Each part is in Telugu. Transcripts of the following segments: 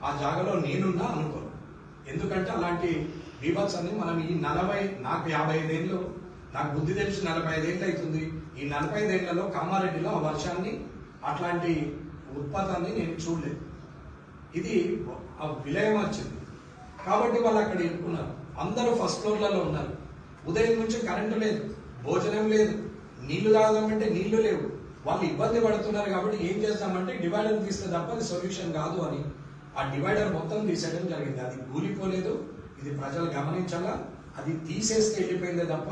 ఆ జాగాలో నేనున్నా అనుకోను. ఎందుకంటే అలాంటి బీభత్సాన్ని మనం ఈ 40 నాకు 55 ఏళ్ళు, నాకు బుద్ధి తెలిసి 45 ఏళ్ళు అవుతుంది. ఈ 45 ఏళ్లలో కామారెడ్డిలో ఆ వర్షాన్ని అట్లాంటి ఉత్పాతాన్ని నేను చూడలేదు. ఇది ఆ విలయం వచ్చింది కాబట్టి వాళ్ళు అక్కడ ఇరుక్కున్నారు. అందరూ ఫస్ట్ ఫ్లోర్లలో ఉన్నారు. ఉదయం నుంచి కరెంటు లేదు, భోజనం లేదు, నీళ్లు తాగదామంటే నీళ్లు లేవు. వాళ్ళు ఇబ్బంది పడుతున్నారు కాబట్టి ఏం చేద్దామంటే డివైడర్ తీస్తే తప్ప అది సొల్యూషన్ కాదు అని ఆ డివైడర్ మొత్తం తీసేయడం జరిగింది. అది కూలిపోలేదు, ఇది ప్రజలు గమనించాలా. అది తీసేస్తే వెళ్ళిపోయిందే తప్ప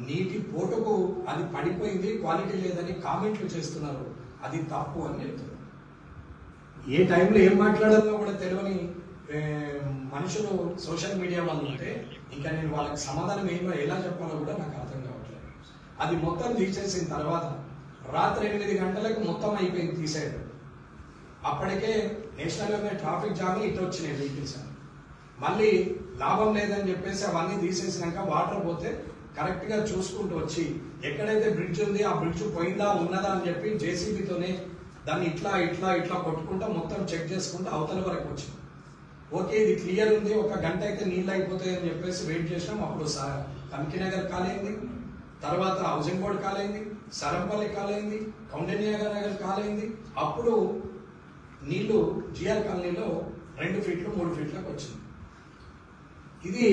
నీటి పోటుకు అది పడిపోయింది, క్వాలిటీ లేదని కామెంట్లు చేస్తున్నారు. అది తప్పు అని చెప్తున్నారు. ఏ టైంలో ఏం మాట్లాడాలో కూడా తెలియని మనుషులు సోషల్ మీడియా వాళ్ళు ఉంటే ఇంకా నేను వాళ్ళకి సమాధానం ఎలా చెప్పాలో కూడా నాకు అర్థం కావట్లేదు. అది మొత్తం తీసేసిన తర్వాత రాత్రి 8 గంటలకు మొత్తం అయిపోయింది తీసేయడం. అప్పటికే నేషనల్ హైవే ట్రాఫిక్ జామ్ ఇటు వచ్చినాయి వెహికల్స్. మళ్ళీ లాభం లేదని చెప్పేసి అవన్నీ తీసేసినాక వాటర్ పోతే కరెక్ట్ గా చూసుకుంటూ వచ్చి ఎక్కడైతే బ్రిడ్జ్ ఉంది ఆ బ్రిడ్జ్ పోయిందా ఉన్నదా అని చెప్పి జేసీబీతోనే దాన్ని ఇట్లా ఇట్లా ఇట్లా కొట్టుకుంటా మొత్తం చెక్ చేసుకుంటూ అవతల వరకు వచ్చింది. ఓకే ఇది క్లియర్ ఉంది, 1 గంట అయితే నీళ్ళు అయిపోతాయి అని చెప్పేసి వెయిట్ చేసినాం. అప్పుడు కంకినగర్ కాలైంది, తర్వాత హౌసింగ్ బోర్డ్ కాలైంది, సరంపల్లి కాలైంది, కౌండన్య నగర్ కాలైంది. అప్పుడు నీళ్లు జిఆర్ కాలనీలో 2 ఫీట్లు 3 ఫీట్లకు వచ్చింది. ఇది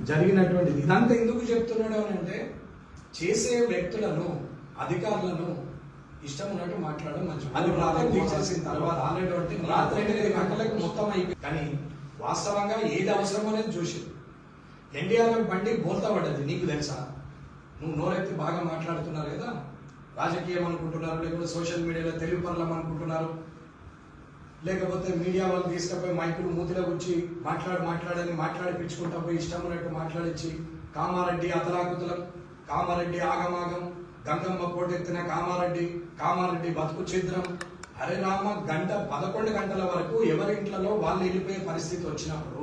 జరిగినటువంటిది. ఇదంతా ఎందుకు చెప్తున్నాడు అని అంటే చేసే వ్యక్తులను అధికారులను ఇష్టం ఉన్నట్టు మాట్లాడడం మంచి. అది రాత్రి తీసేసిన తర్వాత ఆల్రెడీ రాత్రి 8 గంటలకు మొత్తం అయిపోయింది. కానీ వాస్తవంగా ఏది అవసరం అనేది చూసి ఎన్డీఆర్ఎఫ్ బండి బోల్తా పడ్డది. నీకు తెలుసా? నువ్వు నోరెత్తి బాగా మాట్లాడుతున్నారు కదా, రాజకీయం అనుకుంటున్నారు, లేకపోతే సోషల్ మీడియాలో తెలుగు పర్లం అనుకుంటున్నారు, లేకపోతే మీడియా వాళ్ళు తీసుకుపోయి మైకులు మూతిలో గుచ్చి మాట్లాడని మాట్లాడిపించుకుంటా పోయి ఇష్టం ఉన్నట్టు మాట్లాడించి కామారెడ్డి అతలాకుతలం, కామారెడ్డి ఆగమాగం, గంగమ్మ కోటెత్తిన కామారెడ్డి బతుకు ఛిద్రం. అరే రామ, 11 గంటల వరకు ఎవరి ఇంట్లో వాళ్ళు వెళ్ళిపోయే పరిస్థితి వచ్చినప్పుడు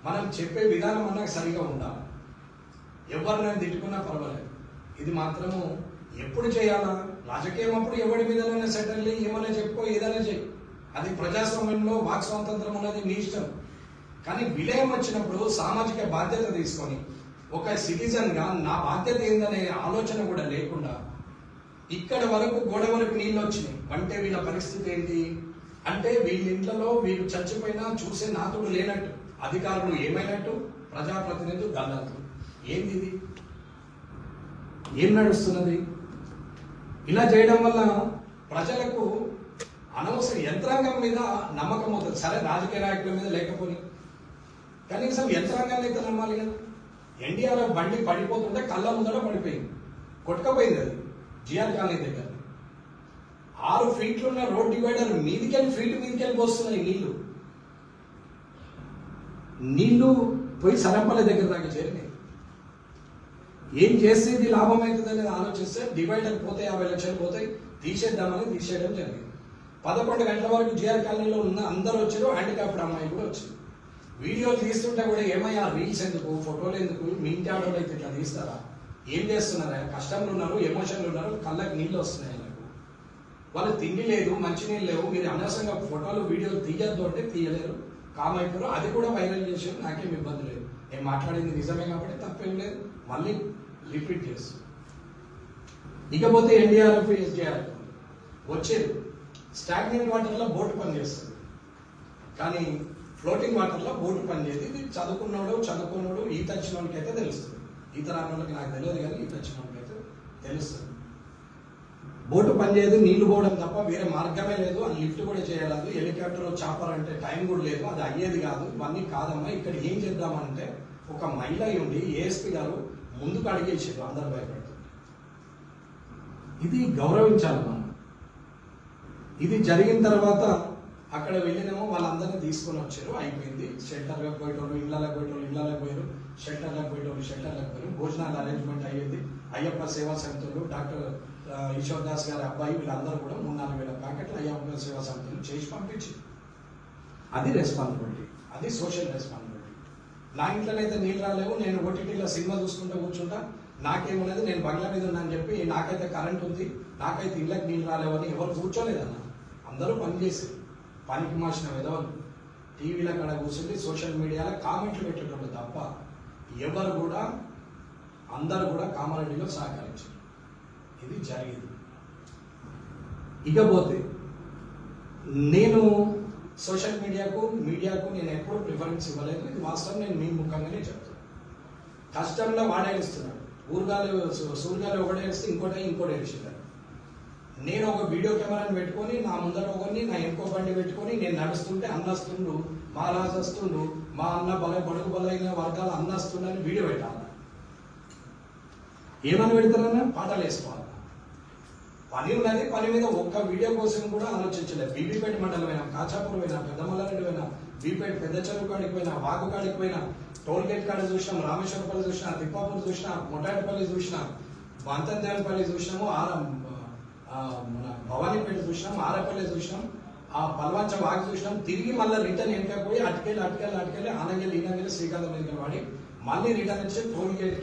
మనం చెప్పే విధానం అన్నా సరిగా ఉండాలి. ఎవరినైనా తిట్టుకున్నా పర్వాలేదు. ఇది మాత్రము ఎప్పుడు చేయాలా? రాజకీయం అప్పుడు ఎవరి మీదనైనా సెటిల్ ఏమైనా చెప్పుకో, ఏదైనా చేయి. అది ప్రజాస్వామ్యంలో వాక్ స్వాతంత్రం ఉన్నది నీ ఇష్టం. కానీ విలయం వచ్చినప్పుడు సామాజిక బాధ్యత తీసుకొని ఒక సిటిజన్ గా నా బాధ్యత ఏందనే ఆలోచన కూడా లేకుండా ఇక్కడ వరకు గోడ వరకు నీళ్ళు వచ్చినాయి అంటే వీళ్ళ పరిస్థితి ఏంటి అంటే వీళ్ళ ఇంట్లో వీళ్ళు చచ్చిపోయినా చూసే నాతుడు లేనట్టు, అధికారులు ఏమైనట్టు, ప్రజాప్రతినిధులు గల్లత్తు. ఏంది ఇది? ఏం నడుస్తున్నది? ఇలా చేయడం వల్ల ప్రజలకు అనవసరం యంత్రాంగం మీద నమ్మకం అవుతుంది. సరే రాజకీయ నాయకుల మీద లేకపోయి కనీసం యంత్రాంగాన్ని అయితే నమ్మాలి కదా. ఎన్డీఆర్ఎఫ్ బండి పడిపోతుంటే కళ్ళ ముందర పడిపోయింది, కొట్టుకపోయింది. అది జిఆర్ కాలనీ దగ్గర 6 ఫీట్లున్న రోడ్ డివైడర్ మీదికెళ్ళి మీదికెళ్ళి పోస్తున్నాయి నీళ్లు పోయి సరంపల్లి దగ్గర దాకా చేరినాయి. ఏం చేస్తే ఇది లాభం అవుతుంది అనేది ఆలోచిస్తే డివైడర్ పోతే 50 లక్షలు పోతాయి, తీసేయడం జరిగింది. 11 గంటల వరకు జిఆర్ కాలనీలో ఉన్న అందరూ వచ్చారు. హ్యాండిక్యాప్డ్ అమ్మాయి కూడా వచ్చింది. వీడియోలు తీస్తుంటే కూడా ఏమయ్యా రీల్స్ ఎందుకు, ఫోటోలు ఎందుకు, మీ ఇంటి ఆడోళ్ళు అయితే ఇట్లా తీస్తారా? ఏం చేస్తున్నారా? కష్టంలో ఉన్నారు, ఎమోషన్లు ఉన్నారు, కళ్ళకి నీళ్ళు వస్తున్నాయి. వాళ్ళు తిండి లేదు, మంచినీళ్ళు లేవు, మీరు అనవసరంగా ఫోటోలు వీడియోలు తీయద్దు అంటే తీయలేరు, కామైపోయారు. అది కూడా వైరల్ చేసారు. నాకేం ఇబ్బంది లేదు, నేను మాట్లాడింది నిజమే కాబట్టి తప్పేం లేదు. మళ్ళీ రిపీట్ చేస్తాను. ఇకపోతే ఎన్డీఆర్ఎఫ్ ఎస్డీఆర్ఎఫ్ వచ్చేది స్టాగ్నెంట్ వాటర్లో బోటు పనిచేస్తుంది, కానీ ఫ్లోటింగ్ వాటర్లో బోటు పనిచేది. ఇది చదువుకున్నోడు ఈత వచ్చిన వాళ్ళకి అయితే తెలుస్తుంది. ఈత రాని వాళ్ళకి నాకు తెలియదు, కానీ ఈత వచ్చిన వాళ్ళకి అయితే తెలుస్తుంది. బోటు పనిచేయదు, నీళ్లు పోవడం తప్ప వేరే మార్గమే లేదు. అది లిఫ్ట్ కూడా చేయలేదు. హెలికాప్టర్ చాపర్ అంటే టైం కూడా లేదు, అది అయ్యేది కాదు. ఇవన్నీ కాదమ్మా. ఇక్కడ ఏం చేద్దామంటే ఒక మహిళ ఉండి ఏఎస్పీ గారు ముందుకు అడిగేసారు, అందరు భయపడుతుంది. ఇది గౌరవించాలి మనం. ఇది జరిగిన తర్వాత అక్కడ వెళ్ళినేమో వాళ్ళందరినీ తీసుకొని వచ్చారు, అయిపోయింది. షెల్టర్లకు పోయేటోళ్ళు ఇళ్ళకి పోయారు, షెల్టర్లకు పోయారు. భోజనాలు అరేంజ్మెంట్ అయ్యేది. అయ్యప్ప సేవా సమితులు, డాక్టర్ ఈశ్వర్ దాస్ గారి అబ్బాయి వీళ్ళందరూ కూడా 3-4 వేల ప్యాకెట్లు అయ్యప్ప సేవా సమితులు చేసి పంపించి, అది రెస్పాన్సిబిలిటీ, అది సోషల్ రెస్పాన్సిబిలిటీ. నా ఇంట్లోనైతే నీళ్ళు రాలేవు, నేను ఓటీటీలో సినిమా చూసుకుంటూ కూర్చుంటా, నాకేమనేది నేను బంగ్లా మీద ఉన్నా అని చెప్పి, నాకైతే కరెంట్ ఉంది, నాకైతే ఇళ్ళకి నీళ్ళు రాలేవని ఎవరు కూర్చోలేదన్న. అందరూ పనిచేసి పనికి మార్చిన విధవలు టీవీల కాడ కూర్చుండి సోషల్ మీడియాలో కామెంట్లు పెట్టేటప్పుడు తప్ప ఎవరు కూడా అందరూ కూడా కామారెడ్డిలో సహకరించారు. ఇది జరిగింది. ఇకపోతే నేను సోషల్ మీడియాకు నేను ఎప్పుడు ప్రిఫరెన్స్ ఇవ్వలేదు. ఇది వాస్తవం, నేను మీ ముఖంగానే చెప్తాను. కష్టంలో వాడేస్తున్నాడు, సూర్గాలు ఒకటే వేస్తే ఇంకోటి వేసింటాడు. నేను ఒక వీడియో కెమెరాని పెట్టుకొని నా ముందర ఒకరిని నా ఇంకో బండి పెట్టుకొని నేను నడుస్తుంటే అన్నస్తుండు, మా రాజు వస్తుండు, మా అన్న బడుగు బలైన వర్గాల అన్న వస్తుండని వీడియో పెట్టాలి. ఏమని పెడతారన్నా? పాటలు వేసుకోవాలి. పని ఉన్నది, పని మీద ఒక్క వీడియో కోసం కూడా ఆలోచించలేదు. బీబీపేట మండలం పోయినా, కాచాపూర్ పోయినా, పెద్దమల్లారెడ్డి పోయినా, బీపేట పెద్ద చెరువు కాడికి పోయినా, వాగు కాడికి పోయినా, టోల్ గేట్ కాడ చూసినాం, రామేశ్వరపల్లి చూసినా, తిప్పాపూర్ చూసినా, మొటాటిపల్లి చూసినా, వంతందేవపల్లి చూసినాము, మన భవానీపేట చూసినాం, ఆరపల్లి చూసినాం, ఆ పల్వంచ వాగు చూసినాం. తిరిగి మళ్ళీ రిటర్న్ వెనకపోయి అటుకెళ్ళి ఆనగెళ్ళి ఈనగెళ్ళి శ్రీకాంతం మీదకి వాడి మళ్ళీ రిటర్న్ వచ్చి టోల్ గేట్